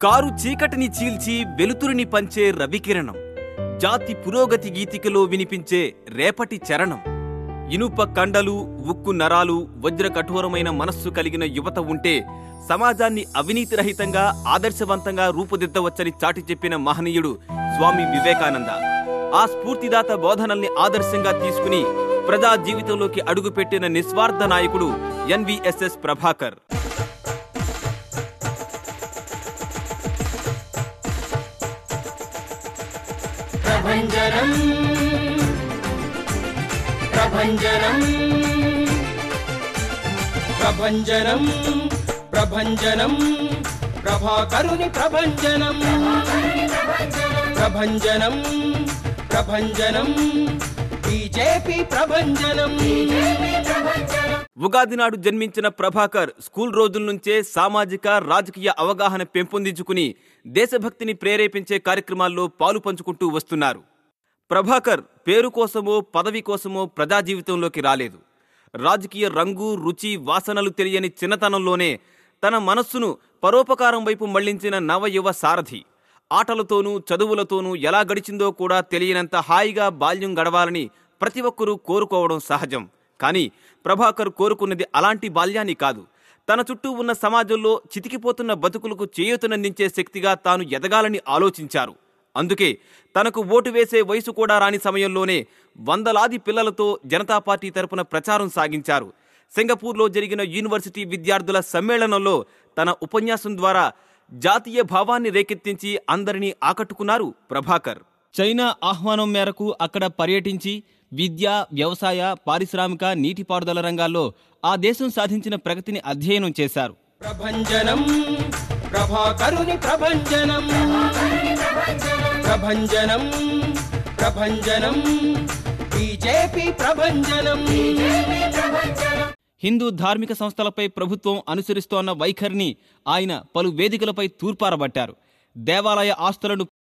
Car చీకటిని చీల్చి వెలుతురిని పంచే రవికిరణం, జాతి పురోగతి గీతికలో వినిపించే రేపటి చరణం. ఇనుప కండలు, ఉక్కు నరాలు, వజ్ర కఠోరమైన మనస్సు కలిగిన యువత ఉంటే సమాజాన్ని అవినీతి రహితంగా, ఆదర్శవంతంగా రూపుదిద్దవచ్చని చాటి చెప్పిన మహనీయుడు స్వామి వివేకానంద. ఆ స్ఫూర్తిదాత బోధనల్ని ఆదర్శంగా తీసుకుని ప్రజా జీవితంలోకి అడుగుపెట్టిన నిస్వార్థ నాయకుడు ఎన్వీఎస్ఎస్ ప్రభాకర్. ప్రభంజనం ప్రభంజనం ప్రభంజనం ప్రభంజనం ప్రభాకరుని ప్రభంజనం ప్రభంజనం ప్రభంజనం బీజేపీ ప్రభంజనం. ఉగాది నాడు జన్మించిన ప్రభాకర్ స్కూల్ రోజుల నుంచే సామాజిక, రాజకీయ అవగాహన పెంపొందించుకుని దేశభక్తిని ప్రేరేపించే కార్యక్రమాల్లో పాలు పంచుకుంటూ వస్తున్నారు. ప్రభాకర్ పేరు కోసమో పదవి కోసమో ప్రజా జీవితంలోకి రాలేదు. రాజకీయ రంగు, రుచి, వాసనలు తెలియని చిన్నతనంలోనే తన మనస్సును పరోపకారం వైపు మళ్లించిన నవయువ సారథి. ఆటలతోనూ చదువులతోనూ ఎలా గడిచిందో కూడా తెలియనంత హాయిగా బాల్యం గడవాలని ప్రతి ఒక్కరూ కోరుకోవడం సహజం. కానీ ప్రభాకర్ కోరుకున్నది అలాంటి బాల్యాన్ని కాదు. తన చుట్టూ ఉన్న సమాజంలో చితికిపోతున్న బతుకులకు చేయూతనందించే శక్తిగా తాను ఎదగాలని ఆలోచించారు. అందుకే తనకు ఓటు వేసే వయసు కూడా రాని సమయంలోనే వందలాది పిల్లలతో జనతా పార్టీ తరపున ప్రచారం సాగించారు. సింగపూర్లో జరిగిన యూనివర్సిటీ విద్యార్థుల సమ్మేళనంలో తన ఉపన్యాసం ద్వారా జాతీయ భావాన్ని రేకెత్తించి అందరినీ ఆకట్టుకున్నారు ప్రభాకర్. చైనా ఆహ్వానం మేరకు అక్కడ పర్యటించి విద్య, వ్యవసాయ, పారిశ్రామిక, నీటిపారుదల రంగాల్లో ఆ దేశం సాధించిన ప్రగతిని అధ్యయనం చేశారు. ప్రభంజనం ప్రభాకరుని ప్రభంజనం ప్రభంజనం ప్రభంజనం బీజేపీ ప్రభంజనం. హిందూ ధార్మిక సంస్థలపై ప్రభుత్వం అనుసరిస్తోన్న వైఖరిని ఆయన పలు వేదికలపై తూర్పారబట్టారు. దేవాలయ ఆస్తులను